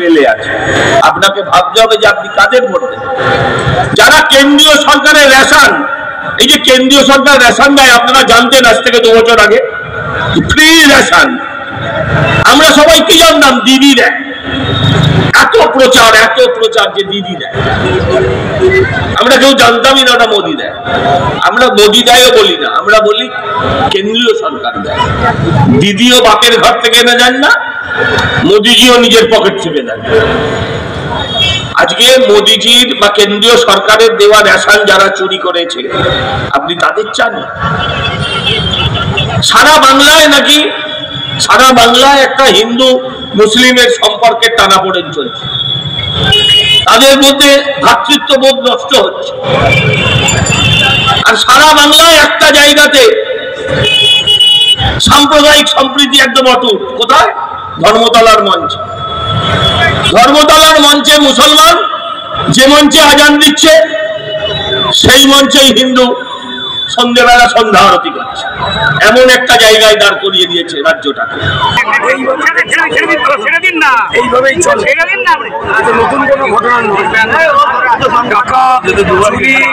মেলে আছে। আপনাকে ভাবতে হবে যে আপনি কাদের ভোট দেবেন। যারা কেন্দ্রীয় সরকারের রেশন, এই যে কেন্দ্রীয় সরকার রেশন দেয়, আপনারা জানতেন আজ থেকে 2 বছর আগে ফ্রি রেশন। আমরা সবাই কি জানতাম দিদি দেয়, এত প্রচার যে দিদি দেয়, আমরা কেউ জানতামই না ওটা মোদি দেয়। আমরা মোদি দেয়ও বলি না, আমরা বলি কেন্দ্রীয় সরকার দেয়। দিদিও বাপের ঘর থেকে এনে দেন না, মোদিজিও নিজের পকেট থেকে দেন। আজকে মোদিজির বা কেন্দ্রীয় সরকারের দেওয়া রেশন যারা চুরি করেছে, আপনি তাদের চান? সারা বাংলায় একটা হিন্দু মুসলিমের সম্পর্কের টানাপোড়েন চলছে, তাদের মধ্যে ভ্রাতৃত্ববোধ নষ্ট হচ্ছে। আর সারা বাংলায় একটা জায়গাতে সাম্প্রদায়িক সম্প্রীতি একদম অটুট। কোথায়? ধর্মতলার মঞ্চে। ধর্মতলার মঞ্চে মুসলমান যে মঞ্চে আজান দিচ্ছে, সেই মঞ্চেই হিন্দু সন্ধ্যেবেলা সন্ধ্যা আরতি করছে। এমন একটা জায়গায় দাঁড় করিয়ে দিয়েছে রাজ্যটাকে। এইভাবেই চলে, নতুন কোনো ঘটনা নয়। টাকা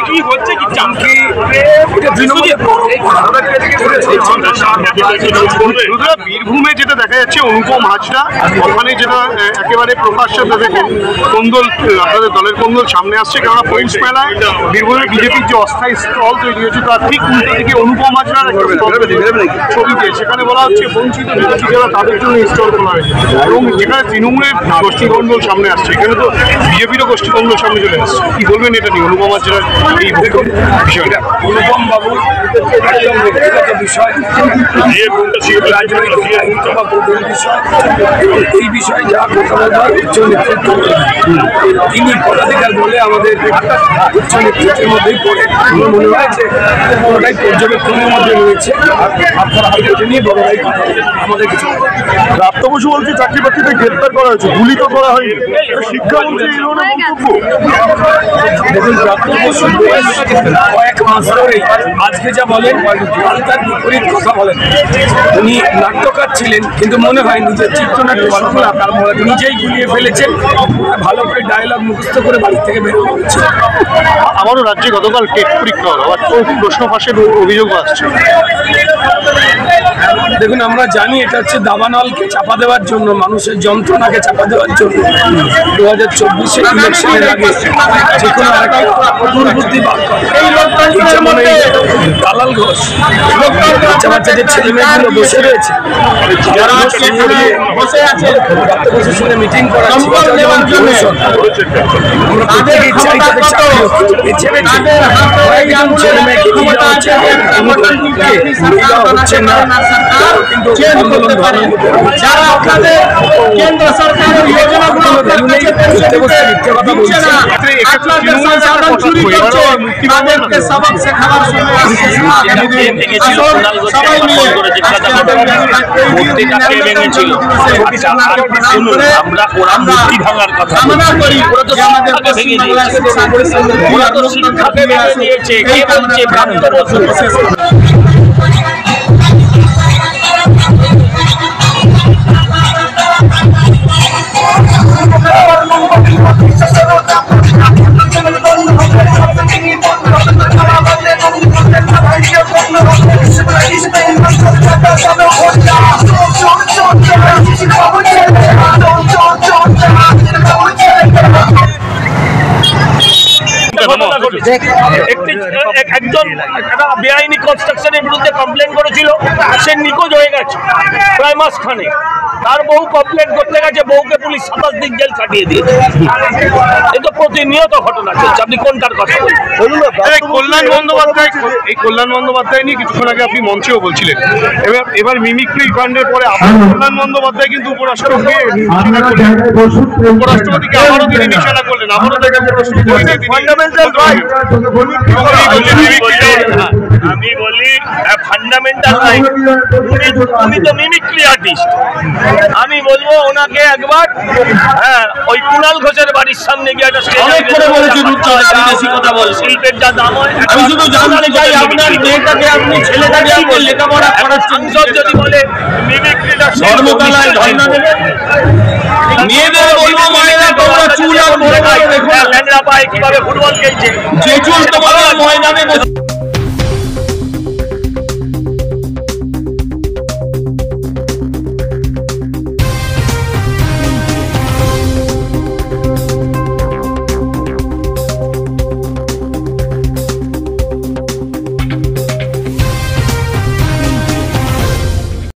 কি হচ্ছে, কি চামকি বীরভূমে যেটা দেখা যাচ্ছে, অনুপম হাজরা ওখানে যেটা একেবারে প্রকাশ্যে তাদের কোন্দল, আপনাদের দলের কোন্দল সামনে আসছে। কেননা পয়েন্টস মেলায় বীরভূমে বিজেপির যে অস্থায়ী স্টল তৈরি হয়েছে, তার ঠিক উল্টো দিকে অনুপম হাজরার ছবিতে সেখানে বলা হচ্ছে বঞ্চিত বিরোধী যারা তাদের জন্য স্টল খোলা হয়েছে। এবং যেখানে তৃণমূলের গোষ্ঠীকন্দল সামনে আসছে, এখানে তো বিজেপিরও গোষ্ঠীকন্দল সামনে চলে আসছে। কি বলবেন এটা নিয়ে, অনুপম হাজরার এই বিষয়টা? অনুপম বাবু একদম ব্যক্তিগত বিষয়, এই বিষয়ে যা কথা বলবার উচ্চ নেতৃত্ব, তিনি পদাধিকার বলে আমাদের উচ্চ নেতৃত্বের মধ্যেই পড়ে। আমার মনে হয়েছে পুরোটাই পর্যবেক্ষণের মধ্যে রয়েছে। এটা নিয়ে বড়রাই কথা আমাদের কিছু। প্রাপ্ত বসু বলছে চাকরি বাকরিতে গ্রেপ্তার করা হয়েছে, গুলি তো করা হয়নি। শিক্ষামন্ত্রী এই ধরনের মন্তব্য। দেখুন, প্রাপ্ত বসু কয়েক মাস ধরেই আজকে যা বলেন তার বিপরীত কথা বলেন। উনি নাট্যকার ছিলেন, কিন্তু মনে হয় নিজের চিত্রনাট্য সফলতা তার নিজেই গুলিয়ে ফেলেছেন। ভালো করে ডায়লগ মুখস্থ করে বাড়ি থেকে বেরোনো হচ্ছে। আমারও রাজ্যে গতকাল টেট পরীক্ষা হলো, আবার প্রশ্ন ফাঁসের অভিযোগ আসছে। দেখুন, আমরা জানি এটা হচ্ছে দাবানলকে চাপা দেওয়ার জন্য, মানুষের যন্ত্রণাকে চাপা দেওয়ার জন্য 2024 ইলেকশনের আগে যে কোনো দুর্বুদ্ধি বার করে। যেমন এই দালাল ঘোষ, বাচ্চা বাচ্চাদের ছেলে মেয়েগুলো বসে রয়েছে, বসে সঙ্গে মিটিং করাচ্ছি। আমরা প্রত্যেকেই চাই তাদের চাকরি কয়েকজন ছেলে মেয়েকে হচ্ছে না, কিন্তু যারা আপনাদের কেন্দ্র সরকারের যোজনাগুলো তাদেরকে সবক শেখাবার কামনা করি আমাদের শিক্ষাকে ভেঙে দিয়েছে। কে বলছে? প্রাপ্ত বসু। একজন বেআইনি কনস্ট্রাকশনের বিরুদ্ধে কমপ্লেন করেছিল, সে নিখোঁজ হয়ে গেছে প্রায় মাসখানে। তার বউ কমপ্লেন করতে গেছে, বউকে পুলিশ 27 দিন জেল কাটিয়ে দিয়েছে। এ তো প্রতিনিয়ত ঘটনা চলছে। আপনি কোনটার কথা বলুন? কল্যাণ বন্দ্যোপাধ্যায় নিয়ে কিছুক্ষণ আগে আপনি মঞ্চেও বলছিলেন, এবার মিমিক্রি কাণ্ডের পরে কল্যাণ বন্দ্যোপাধ্যায় কিন্তু উপরাষ্ট্রপতিকে আবারও তিনি নিশানা করলেন। আবারও তাকে আমি বলি ফান্ডামেন্টাল রাইট। উনি তো মিমিক্রি আর্টিস্ট। আমি বলবো ওনাকে একবার ওই কুণাল ঘোষের বাড়ির সামনে গিয়ে একটা শিল্পের যা দাম হয়, আমি শুধু জানতে চাই আপনার মেয়েটাকে, আপনি ছেলেটাকে লেখাপড়া করার সংসদ যদি বলে মিমিক্রিটা ধর্মতলায় ধর্ণা দেবে, মেয়েদের বলবো ল্যাংড়া পায়, কিভাবে ফুটবল খেলছে। যে চুল তোমাদের ময়দানে